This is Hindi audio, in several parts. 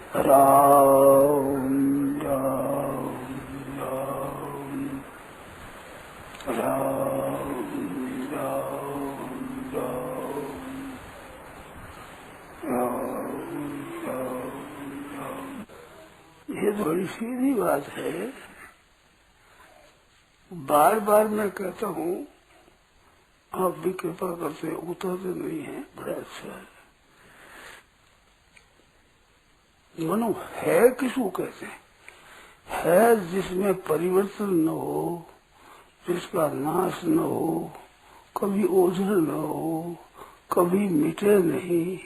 राम राम राम राम राम राम राम राम। ये बड़ी सीधी बात है। बार बार मैं कहता हूँ, आप भी कृपा करते उतरते नहीं है, बड़ा अच्छा है। मनो है किसको कहते हैं? है जिसमें परिवर्तन न हो, जिसका नाश न हो, कभी ओझल न हो, कभी मिटे नहीं,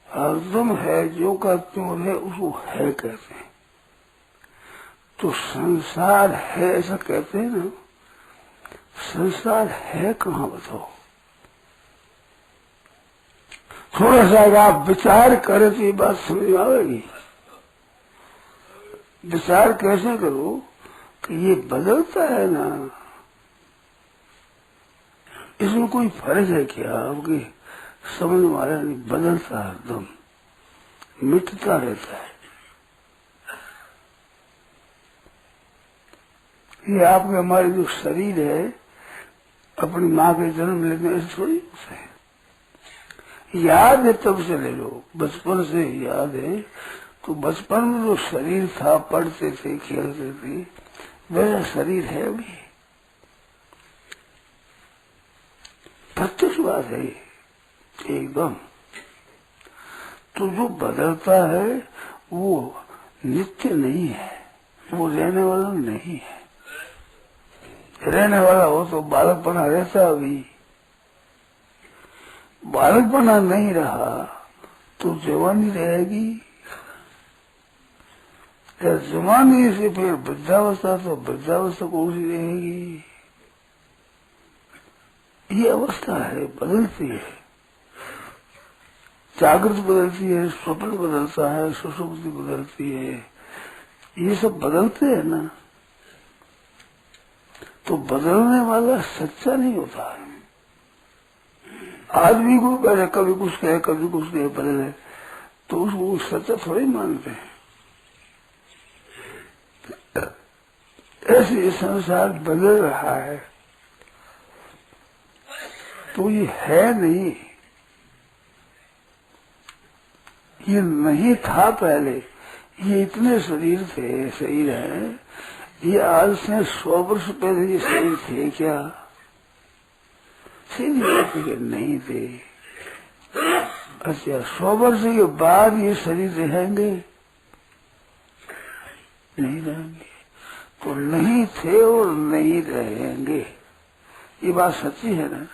हरदम है, जो का त्यों है, उसको है कहते हैं। तो संसार है ऐसा कहते हैं ना, संसार है कहाँ बताओ? थोड़ा सा अगर आप विचार करें तो ये बात समझ में आएगी। विचार कैसे करो कि ये बदलता है ना, इसमें कोई फर्क है क्या? आपकी समझ में आया नहीं? बदलता है, एकदम मिटता रहता है। ये आपके हमारे जो शरीर है, अपनी माँ के जन्म लेने से थोड़ी है। याद है तब से ले लो, बचपन से याद है। तो बचपन में जो शरीर था, पढ़ते थे, खेलते थे, वैसा शरीर है अभी। प्रत्यक्ष बात है एकदम। तो जो बदलता है वो नित्य नहीं है, वो रहने वाला नहीं है। रहने वाला हो तो बालकपना रहता, अभी बालकपना नहीं रहा तो जवानी रहेगी, या जवानी से फिर वृद्धावस्था, तो वृद्धावस्था कौन सी रहेगी? ये अवस्था है, बदलती है। जागृत बदलती है, स्वप्न बदलता है, सुषुप्ति बदलती है, ये सब बदलते हैं ना। तो बदलने वाला सच्चा नहीं होता है। आदमी को पहले कभी कुछ कहे, कभी कुछ कहे, बदले, तो उसको सच्चा थोड़ी मानते हैं। ऐसे संसार बदल रहा है, तो ये है नहीं, ये नहीं था पहले। ये इतने शरीर थे, शरीर है, ये आज से 100 वर्ष पहले ये शरीर थे क्या? सीधी बात है, नहीं थे। अच्छा, 100 वर्ष के बाद ये शरीर रहेंगे? नहीं रहेंगे। तो नहीं थे और नहीं रहेंगे, ये बात सच्ची है ना।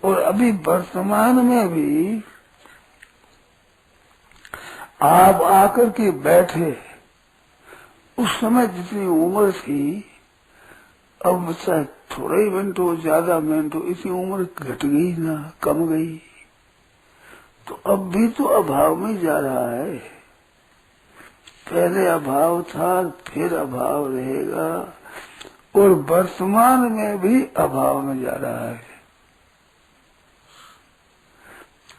और अभी वर्तमान में भी आप आकर के बैठे, उस समय जितनी उम्र थी, अब चाहे थोड़ा ही मिनट हो, ज्यादा मिनट हो, इतनी उम्र घट गई ना, कम गई। तो अब भी तो अभाव में जा रहा है। पहले अभाव था, फिर अभाव रहेगा, और वर्तमान में भी अभाव में जा रहा है।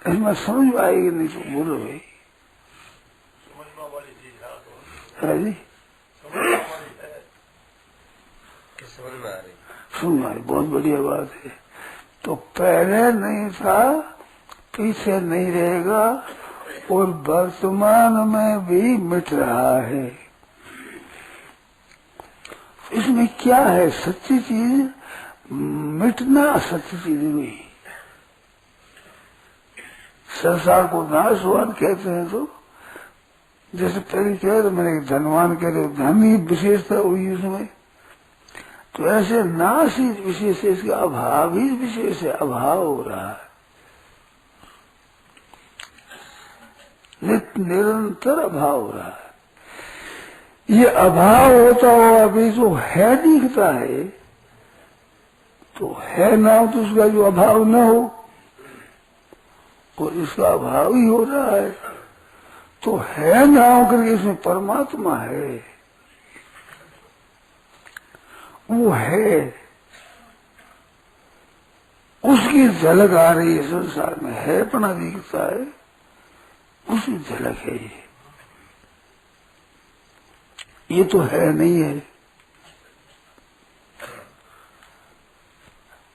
इसमें समझ आएगी नहीं तो बोलो भाई। है जी, सुन भाई, बहुत बढ़िया बात है। तो पहले नहीं था, पीछे नहीं रहेगा, और वर्तमान में भी मिट रहा है। इसमें क्या है? सच्ची चीज मिटना, सच्ची चीज नहीं। संसार को नाशवान कहते हैं। तो जैसे पहले कह रहे, मैंने धनवान कह रहे, धन ही विशेषता हुई उसमें। तो ऐसे नाश ही विशेष है, इसका अभाव ही विशेष है, अभाव हो रहा है, नित्य निरंतर अभाव हो रहा है। ये अभाव होता हुआ अभी जो है दिखता है, तो है ना हो तो उसका जो अभाव न हो, और इसका अभाव ही हो रहा है। तो है ना होकर इसमें परमात्मा है, वो है, उसकी झलक आ रही है संसार में, है पना दिखता है। उसी झलक है ये तो है नहीं है।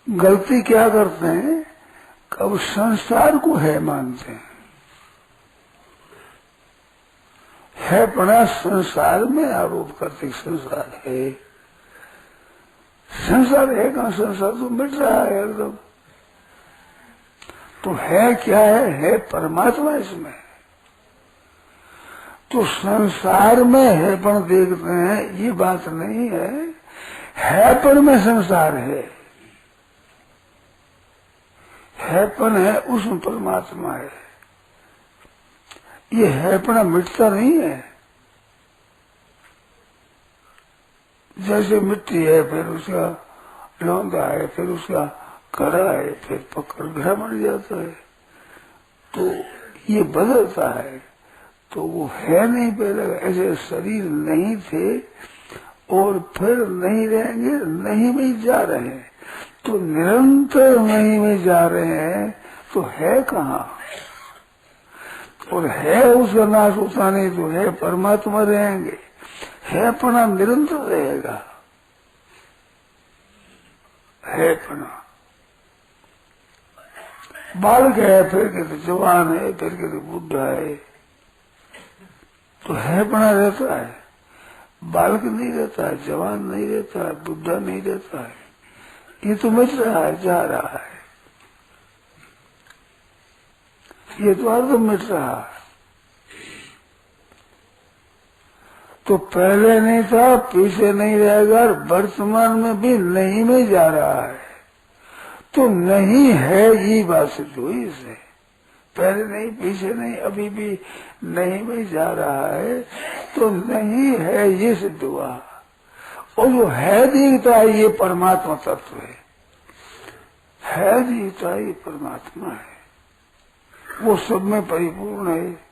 गलती क्या करते हैं, कब संसार को है मानते हैं। है पड़ा संसार में आरोप करते संसार है। संसार है कहाँ, संसार तो मिट रहा है एकदम। तो है क्या है परमात्मा इसमें। तो संसार में है पण देखते हैं ये बात नहीं है पर में संसार है पण है उसमें परमात्मा है। ये है पण मिटता नहीं है। जैसे मिट्टी है फिर उसका लौंदा है फिर उसका कड़ा है फिर पकड़ घड़ा बन जाता है, तो ये बदलता है। तो वो है नहीं पहले, ऐसे शरीर नहीं थे और फिर नहीं रहेंगे, नहीं में जा रहे हैं। तो निरंतर नहीं में जा रहे हैं तो है कहाँ, और है उसका नाश होता नहीं तो है परमात्मा रहेंगे। है पना निरंतर रहेगा, है पना। बालक है फिर कहते जवान है फिर कहते बुढ़ा है, तो है पना रहता है। बालक नहीं रहता है, जवान नहीं रहता है, बुढ़ा नहीं रहता है। ये तो मिट रहा है, जा रहा है, ये तो हरदम मिट रहा है। तो पहले नहीं था पीछे नहीं रहेगा, वर्तमान में भी नहीं में जा रहा है। तो नहीं है ये बात सिद्ध हुई इससे। पहले नहीं पीछे नहीं अभी भी नहीं में जा रहा है, तो नहीं है ये सिद्ध हुआ। और जो है दिखता है ये परमात्मा तत्व है दिखता है ये परमात्मा है, वो सब में परिपूर्ण है।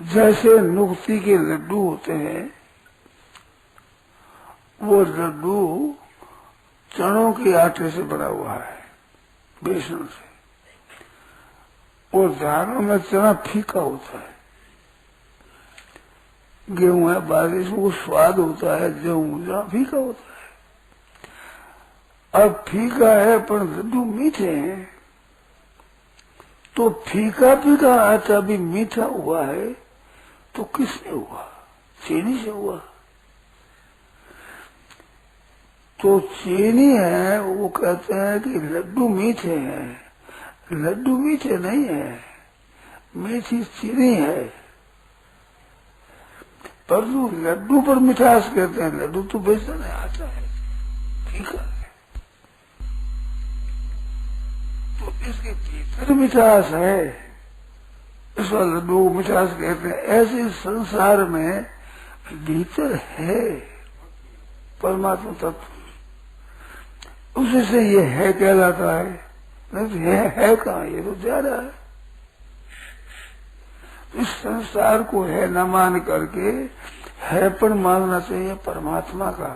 जैसे नुक्ती के लड्डू होते हैं, वो लड्डू चनों के आटे से बना हुआ है, बेसन से। और दानों में चना फीका होता है, गेहूं है बारिश में वो स्वाद होता है, गेहूं जहाँ फीका होता है। अब फीका है पर लड्डू मीठे हैं, तो फीका फीका आटा भी मीठा हुआ है तो किससे हुआ, चीनी से हुआ। तो चीनी है वो कहते हैं कि लड्डू मीठे हैं, लड्डू मीठे नहीं है, मीठी चीनी है। पर जो लड्डू पर मिठास कहते हैं, लड्डू तो बेचना नहीं आता है, फीका है। तो इसके भीतर मिठास है, इस लड्डू को मिठास कहते हैं। ऐसे संसार में भीतर है परमात्मा तत्व, उसी से ये है कहलाता है। नहीं तो है कहाँ, ये तो जा रहा है। इस संसार को है न मान करके है पर मानना चाहिए परमात्मा का।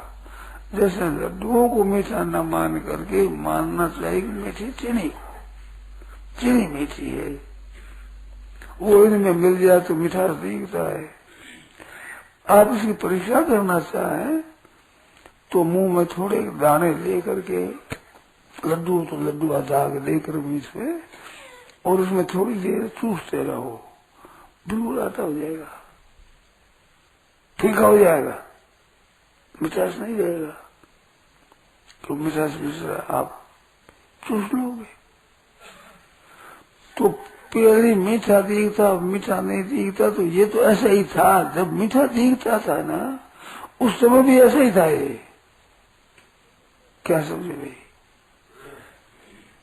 जैसे लड्डुओं को मीठा न मान करके मानना चाहिए मीठी चीनी को, चीनी मीठी है, वो इनमें मिल जाए तो मिठास दिखता है। आप इसकी परीक्षा करना चाहें तो मुंह में थोड़े दाने लेकर के, लड्डू तो लड्डू का दाग लेकर बीच में, और उसमें थोड़ी देर चूसते रहो, बिल्कुल आता हो जाएगा, फीका हो जाएगा, मिठास नहीं रहेगा। तो मिठास मिश्रा आप चूस लोगे तो पहले मीठा दिखता, मीठा नहीं दिखता। तो ये तो ऐसा ही था, जब मीठा दिखता था ना उस समय भी ऐसा ही था। ये क्या समझे भाई,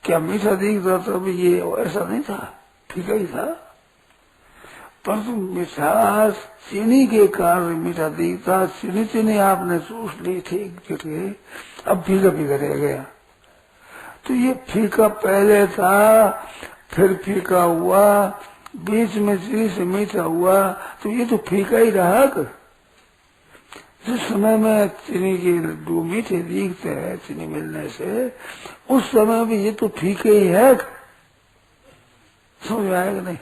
क्या मीठा दिखता था भी ये ऐसा नहीं था, फीका ही था। परंतु मिठास चीनी के कारण मीठा दिखता, चीनी चीनी आपने चूस ली, ठीक जुट गए, अब फीका फीका रह गया। तो ये फीका पहले था, फिर फीका हुआ, बीच में चीनी से मीठा हुआ, तो ये तो फीका ही रहा। जिस समय में चीनी के लड्डू मीठे दिखते हैं चीनी मिलने से, उस समय भी ये तो फीके ही है। समझ में आएगा नहीं?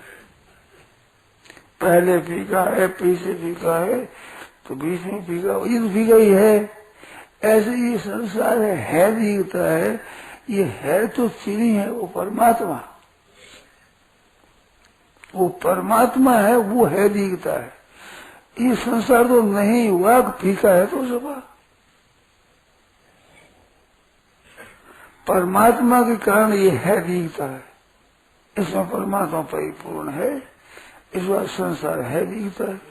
पहले फीका है, पीछे फीका है, तो बीच में फीका, ये तो फीका ही है। ऐसे ये संसार है दिखता है, ये है तो चीनी है, वो परमात्मा, वो परमात्मा है, वो है दिखता है। ये संसार तो नहीं हुआ, फीका है तो सब परमात्मा के कारण ये है दिखता है। इसमें परमात्मा परिपूर्ण है, इस बार संसार है दिखता है।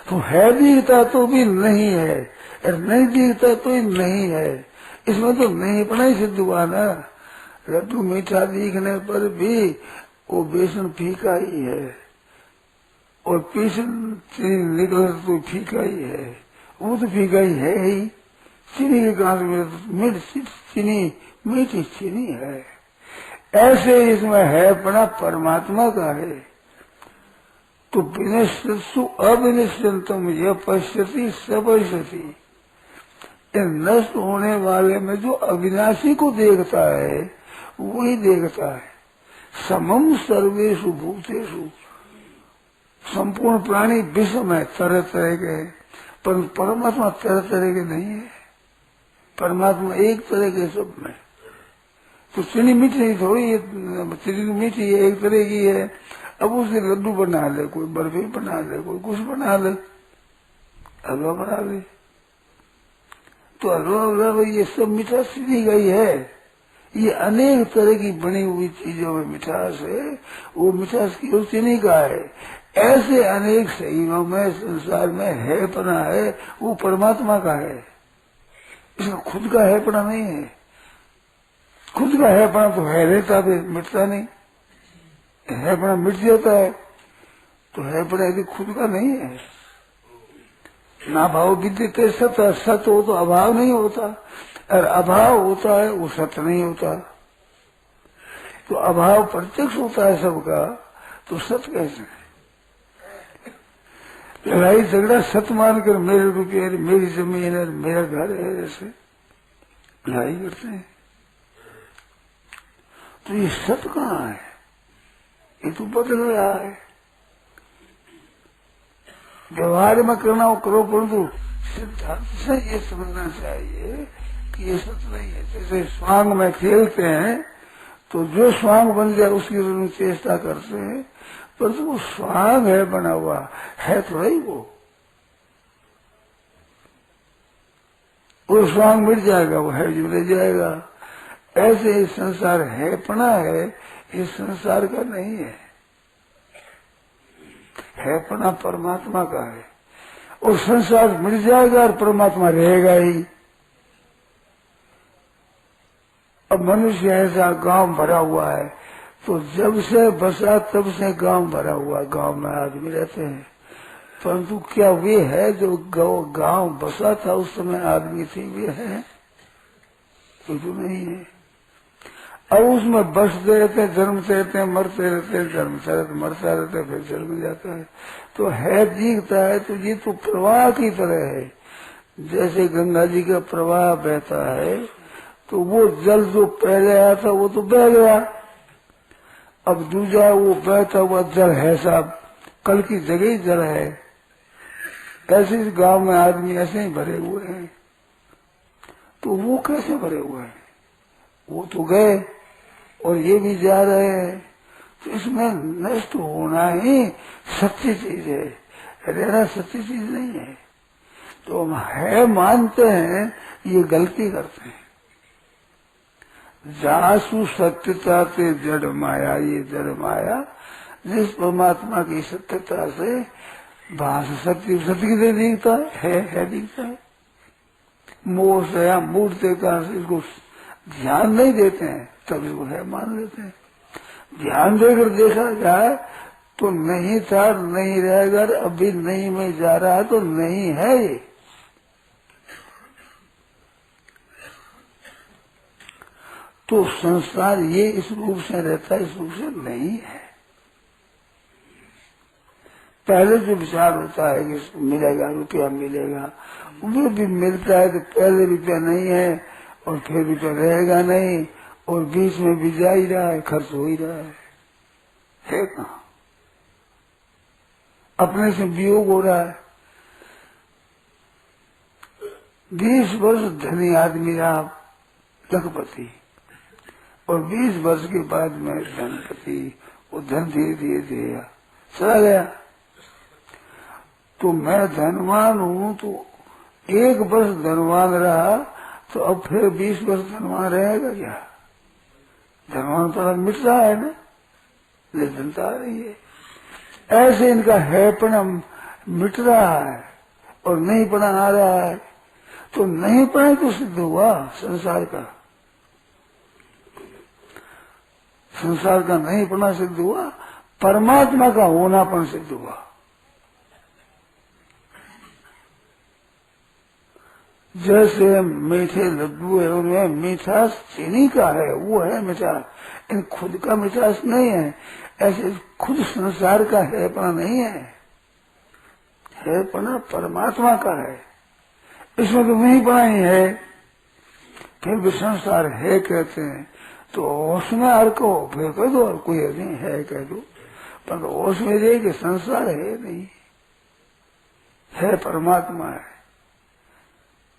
तो है दिखता तो भी नहीं है, और नहीं दिखता तो ही नहीं है। इसमें तो नहीं पड़ा ही सिद्ध हुआ ना। लड्डू मीठा दिखने पर भी वो बेसन फीका ही है, और बेसन चीनी निकले तो फीका ही है, वो तो फीका ही है ही। चीनी के कांच में चीनी, मीठी चीनी है। ऐसे इसमें है पड़ा परमात्मा का है। तो विनश्यत्सु अविनश्यंतम यह पश्यति सपश्यति, नष्ट होने वाले में जो अविनाशी को देखता है वही देखता है। समम सर्वेषु भूतेषु, संपूर्ण प्राणी विषम है, तरह तरह के, पर परमात्मा तरह तरह के नहीं है। परमात्मा एक तरह के सब में। तो चीनी मीठी थोड़ी, चीनी मीठी है, एक तरह की है। अब उसे लड्डू बना ले, कोई बर्फी बना ले, कोई कुछ बना ले, हलवा बना ले, तो हलवा ये सब मिठास चीनी का ही है। ये अनेक तरह की बनी हुई चीजों में मिठास है, वो मिठास की उस चीनी का है। ऐसे अनेक शरीरों में संसार में है पना है, वो परमात्मा का है। इसका खुद का है पना नहीं है। खुद का है पना तो है रहता भी मिटता नहीं, है पना मिट जाता है। तो है पना यदि खुद का नहीं है, ना भाव विद्यते सत, सत हो तो अभाव नहीं होता, और अभाव होता है वो सत्य नहीं होता। तो अभाव प्रत्यक्ष होता है सबका, तो सत्य कैसे है? लड़ाई झगड़ा सत्य मानकर मेरे रुपये, मेरी जमीन है, मेरा घर है, ऐसे लड़ाई करते हैं। तो ये सत्य कहाँ है? ये तो बदल रहा है। व्यवहार में करना हो करो, परंतु सिद्धांत से ये समझना चाहिए कि ये सत्य नहीं है। जैसे स्वांग में खेलते हैं तो जो स्वांग बन जाए उसकी चेष्टा करते हैं, परंतु वो स्वांग है बना हुआ, है तो नहीं वो स्वांग मिट जाएगा, वो है जो ले जाएगा। ऐसे ही संसार है पना है, ये संसार का नहीं है पना परमात्मा का है। और संसार मिट जाएगा और परमात्मा रहेगा ही। अब मनुष्य ऐसा गांव भरा हुआ है, तो जब से बसा तब से गांव भरा हुआ, गांव में आदमी रहते हैं, परंतु क्या वे है जो गांव बसा था उस समय आदमी थे, वे है? तो नहीं है। अब उसमें बसते रहते, जन्मते रहते, मरते रहते, जन्मते रहते, मरता रहता, फिर जन्म जाता है। तो है दिखता है, तो ये तो प्रवाह की तरह है। जैसे गंगा जी का प्रवाह बहता है, तो वो जल जो पहले आया था वो तो बह गया, अब दूसरा वो बहता हुआ जल है साहब, कल की जगह ही जल है। ऐसे इस गांव में आदमी ऐसे ही भरे हुए हैं, तो वो कैसे भरे हुए हैं? वो तो गए और ये भी जा रहे हैं। तो इसमें नष्ट होना ही सच्ची चीज है, रहना सच्ची चीज नहीं है। तो हम है मानते हैं, ये गलती करते हैं। जासु सत्यता से जड़ माया, ये जड़ माया जिस परमात्मा की सत्यता से भाष सत्य की दिखता है दिखता है। मोह से या मूर्ति का इसको ध्यान नहीं देते हैं, तब इसको है मान लेते हैं। ध्यान देकर देखा जाए तो नहीं था, नहीं रहेगा, अभी नहीं में जा रहा है तो नहीं है ये। तो संसार ये इस रूप से रहता है, इस रूप से नहीं है। पहले जो विचार होता है कि मिलेगा, रुपया मिलेगा, वो भी मिलता है तो पहले रुपया नहीं है और फिर रुपया रहेगा नहीं, और बीच में भी जा ही रहा है, खर्च हो ही रहा है कहाँ? अपने से वियोग हो रहा है। 20 वर्ष धनी आदमी रहा लखपति, और 20 वर्ष के बाद में धनपति, वो धन धीरे धीरे धीरे चला गया। तो मैं धनवान हूँ, तो 1 वर्ष धनवान रहा, तो अब फिर 20 वर्ष धनवान रहेगा क्या? धनवान तो मिट रहा है ना, निर्धनता आ रही है। ऐसे इनका हैपना मिट रहा है और नहीं पना आ रहा है। तो नहीं पना तो सिद्ध हुआ संसार का, संसार का नहीं पना सिद्ध हुआ, परमात्मा का होनापन सिद्ध हुआ। जैसे मीठे लड्डू है, उनमें मिठास चीनी का है, वो है मिठास, इन खुद का मिठास नहीं है। ऐसे खुद संसार का हैपना नहीं है, हैपना परमात्मा का है। इसमें तो नहीं पना ही है, फिर भी संसार है कहते हैं। तो होश में हर को फिर कह दो, और कोई नहीं है कह दो, पर होश में रहे कि संसार है नहीं, है परमात्मा है।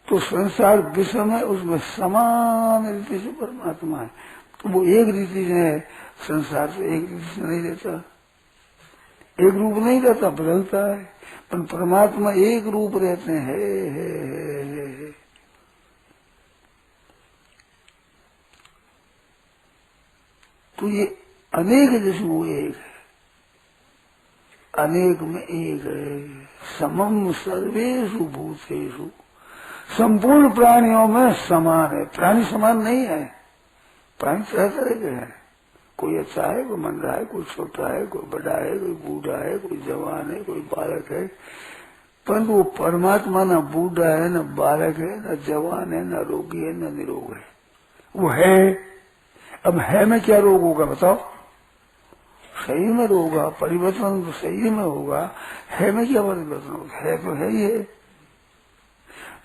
तो संसार विषम है, उसमें समान रीति से परमात्मा है। तो वो एक रीति से है, संसार से एक रीति से नहीं रहता, एक रूप नहीं रहता, बदलता है। पर परमात्मा एक रूप रहते हैं, है। तो ये अनेक जिसमें वो एक है, अनेक में एक है। समम सर्वेषु भूतेषु, संपूर्ण प्राणियों में समान है। प्राणी समान नहीं है, प्राणी तरह तरह के हैं। कोई अच्छा है, कोई मंदा है, कोई छोटा है, कोई बड़ा है, कोई बूढ़ा है, कोई जवान है, कोई बालक है। परंतु वो परमात्मा न बूढ़ा है, न बालक है, न जवान है, न रोगी है, न निरोग है, वो है। अब है में क्या रोग होगा बताओ? सही में रोग होगा, परिवर्तन तो सही में होगा। है में क्या परिवर्तन होगा? है तो है ही है।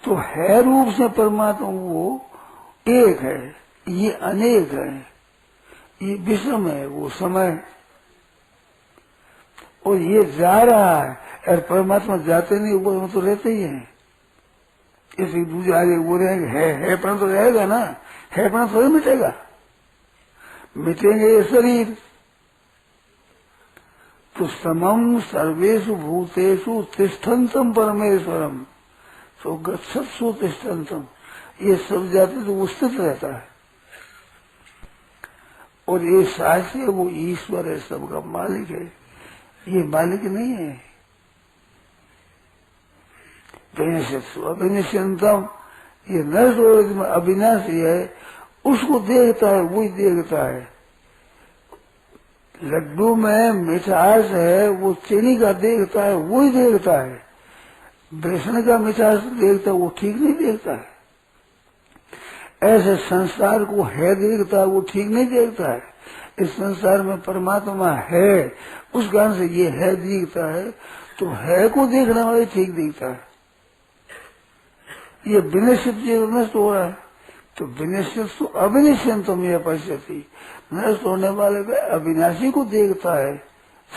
तो है रूप से परमात्मा वो एक है, ये अनेक है, ये विषम है, वो समय, और ये जा रहा है। और परमात्मा जाते नहीं, ऊपर में तो रहते ही है। इसी दूसरे आगे वो रहेगा, है पण तो रहेगा ना, है पण थोड़ी मिटेगा, मिटेंगे ये शरीर। तो समम सर्वेषु भूतेषु तिष्ठन्तम परमेश्वरम, तो गच्छत्सु तिष्ठन्तम, ये सब जाते तो वो स्थित रहता है। और ये साक्षी है, वो ईश्वर है, सबका मालिक है, ये मालिक नहीं है। विनश्यत्सु अविनश्यन्तम, ये नष्ट और अविनाशी है, उसको देखता है, वही देखता है। लड्डू में मिठास है, वो चीनी का देखता है, वही देखता है। बेसन का मिठास देखता है, वो ठीक नहीं देखता है। ऐसे संसार को है देखता है, वो ठीक नहीं देखता है। इस संसार में परमात्मा है, उस कारण से ये है दिखता है। तो है को देखने वाले ठीक दिखता है। ये विनश्यत नष्ट हो रहा है, तो विनश्यत तो अविनश्यंतम यह पश्यति, नष्ट होने वाले का अविनाशी को देखता है,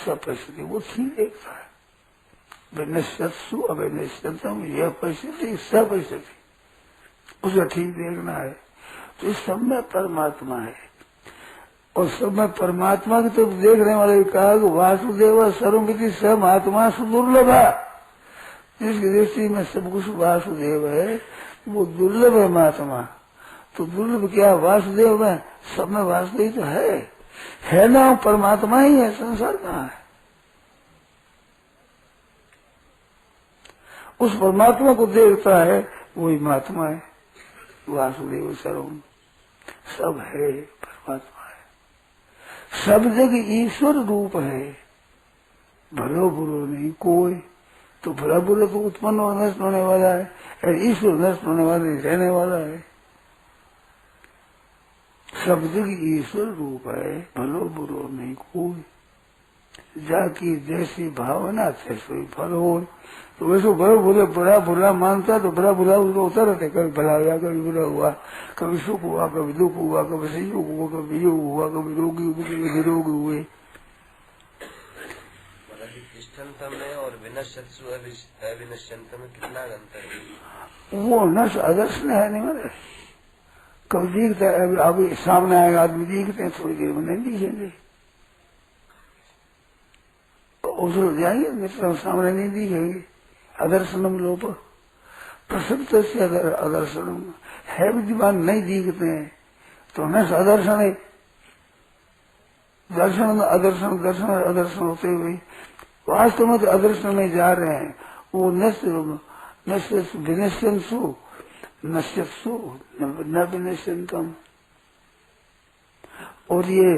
सब पश्यति, वो ठीक देखता है। विनश्यत्सु अविनश्यंतम यह पश्यति सब पश्यति, उसे ठीक देखना है। तो इस सब में परमात्मा है, और सब में परमात्मा की तरफ देखने वाले कहा कि वासुदेव सर्वमिति सब आत्मा सुदुर्लभ है। जिसकी दृष्टि में सब कुछ वासुदेव है, वो दुर्लभ है महात्मा। तो दुर्लभ क्या वासुदेव में, सब में वासुदेव तो है ना, परमात्मा ही है, संसार कहाँ है? उस परमात्मा को देखता है, वही महात्मा है। वासुदेव सर्वम, सब है, परमात्मा है, सब जगह ईश्वर रूप है, भलो बुरो नहीं कोई। तो भला बुरा तो उत्पन्न और नष्ट होने वाला है, और ईश्वर नष्ट होने वाला रहने वाला है। सब जगह ईश्वर रूप है, भलो बुरो नहीं कोई। जाकी जैसी भावना तैसो ही फल हो। तो वैसे बड़ा बुरा मानता तो बड़ा बुरा उसको होता रहता, कभी भला हुआ, कभी बुरा हुआ, कभी सुख हुआ, कभी दुख हुआ, कभी संयोग हुआ, कभी योग हुआ, कभी रोगी हुए, कभी निरोग हुए। तिष्ठन्तम में और विनश्यत्सु अविनश्यन्त में कितना अंतर है? वो नश अदर्शन है नहीं मारे। कभी दिखता है, अभी सामने आएगा आदमी, दिखते हैं, थोड़ी देर में नहीं दिखेंगे, उछल जाएंगे, मित्र सामने नहीं दिखेंगे। अदर्शनम लोप प्रसिद्ध से अदर्शनम है, विद्यमान नहीं दिखते हैं तो नश अदर्शन है। दर्शन अदर्शन, दर्शन अदर्शन होते हुए वास्तव में तो अदर्शन में जा रहे हैं। वो विनश्यंसु नश्यत्सु न विनश्यंतम, और ये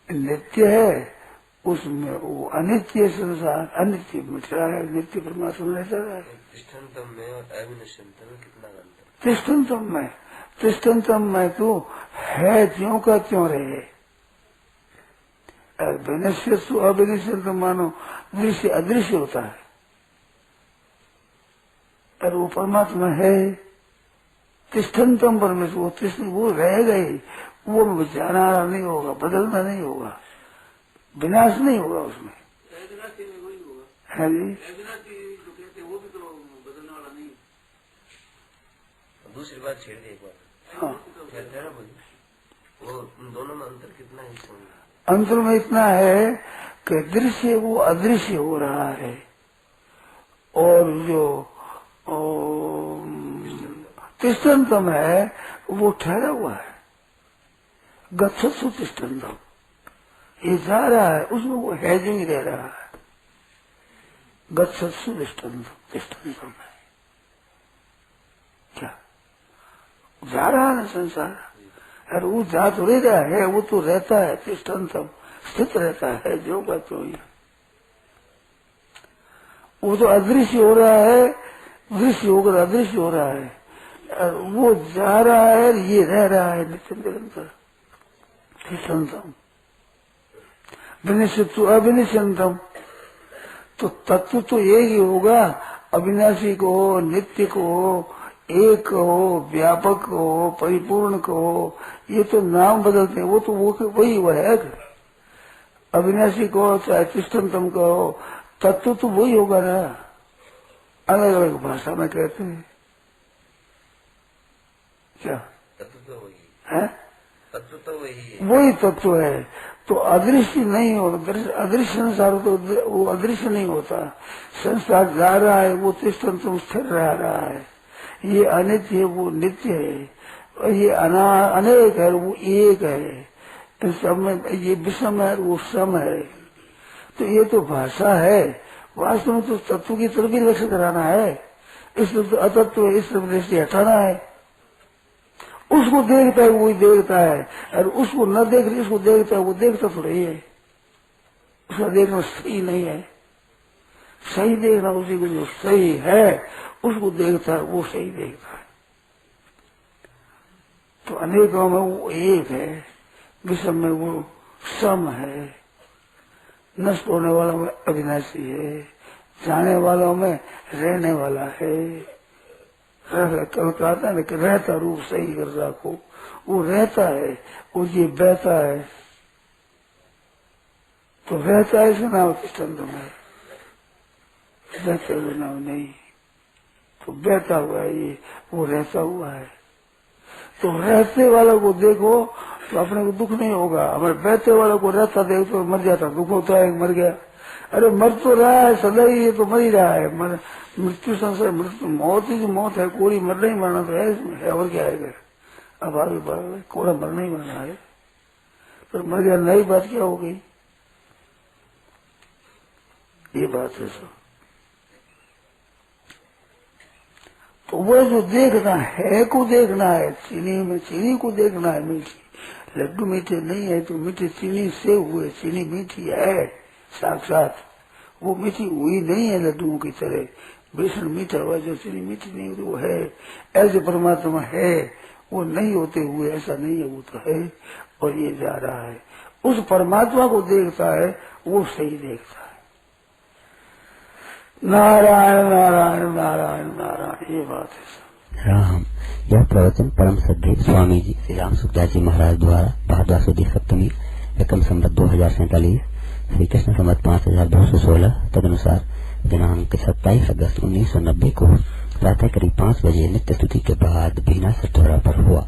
नित्य है, उसमें वो अनित्य संसार, अनित्य मिट रहा है, नित्य परमात्मा रहता है। तिष्ठन्तम में और अविनश्यन्त में कितना अंतर? तिष्ठन्तम में तो है ज्यों का त्यों रहे। विनश्यत्सु अविनश्यंतम मानो दृश्य अदृश्य होता है, और वो परमात्मा है। तिष्ठन्तम परमेश्वर वो रहेगा ही, वो जाना नहीं होगा, बदलना नहीं होगा, विनाश नहीं होगा उसमें, है जी। दूसरी बात छेड़ दे एक बार। हाँ, वो दोनों में अंतर कितना है? अंतर में इतना है कि दृश्य वो अदृश्य हो रहा है, और जो तिष्ठन्तम है वो ठहरा हुआ है। गच्छत्सु तिष्ठन्तम, ये जा रहा है, उसमें वो है जो ही रह रहा है। गच्छत्सु तिष्ठन्तम है क्या? जा रहा है ना संसार, अरे वो जा तो रह रहा है, वो तो रहता है, तिष्ठन्तम स्थित रहता है, जो का तो ही। वो तो अदृश्य हो रहा है, दृश्य होकर अदृश्य हो रहा है, और वो जा रहा है, ये रह रहा है नित्य निरंतर। तिष्ठन्तम विनश्यत्सु अविनश्यन्तम, तो तत्व तो एक ही होगा, अविनाशी को, नित्य को, एक हो, व्यापक हो, परिपूर्ण को। ये तो नाम बदलते हैं, वो तो वही वो है। अविनाशी को चाहे तिष्ठन्तम को, तत्व तो वही होगा ना, अलग अलग भाषा में कहते हैं। क्या तत्व तो वही है? तत्व तो वही है, वही तत्व है। तो अदृश्य नहीं होता, अदृश्य संसार तो वो अदृश्य नहीं होता। संसार जा रहा है, वो तिष्ठन्तम स्थिर रह रहा है। ये अनित्य है, वो नित्य है, और ये अनेक है, वो एक है। इस सब में ये विषम है, वो सम है। तो ये तो भाषा है, वास्तव में तो तत्व की तरफ ही लक्ष्य कराना है। इसमें तो अतत्व, इस तरफ दृष्टि हटाना है। उसको देखता है वही देखता है, और उसको न देख रही उसको देखता है, वो देखता थोड़ा ही है। उसका देखना सही नहीं है, सही देखना उसी को जो सही है उसको देखता है, वो सही देखता है। तो अनेकों में वो एक है, विषम में वो सम है, नष्ट होने वालों में अविनाशी है, जाने वालों में रहने वाला है। कल कहता है कि रहता रूप सही कर रखो, वो रहता है, वो ये बहता है, तो रहता है इसका नाम तिष्ठन्तम है, बहते हुए नाम नहीं। तो बहता हुआ है ये, वो रहता हुआ है। तो रहते वाला को देखो तो अपने को दुख नहीं होगा। हमारे बहते वाला को रहता देखो तो मर जाता, दुख होता है, मर गया। अरे मर तो रहा है सदा ही, ये तो मर ही रहा है। मृत्यु संसार, मृत्यु मौत ही मौत है, कोई मरना ही मरना तो है इसमें, है और क्या है। अब आगे बढ़, कोड़ा मरना ही मरना है, पर मर गया, नई बात क्या हो गई? ये बात है सर। तो वो जो देखना है को देखना है, चीनी में चीनी को देखना है मीठी। लड्डू मीठे नहीं है तो मीठी चीनी से हुए, चीनी मीठी है साक्षात, वो मीठी हुई नहीं है लड्डुओं की तरह। बेसन मीठा हुआ जो चीनी मीठी नहीं होती वो है। ऐसे परमात्मा है, वो नहीं होते हुए ऐसा नहीं है, वो तो है और ये जा रहा है। उस परमात्मा को देखता है वो सही देखता है। नारायण नारायण नारायण नारायण, ये बात है। राम। यह प्रवचन परम श्रद्धेय स्वामी जी श्री राम सुखदास जी महाराज द्वारा भाद्रवा सुदी सप्तमी एकम संवत 2047 श्री कृष्ण संवत 5216 तदनुसार दिनांक 27 अगस्त 1990 को प्रातः करीब 5 बजे नित्य स्तुति के बाद बीना सठौरा पर हुआ।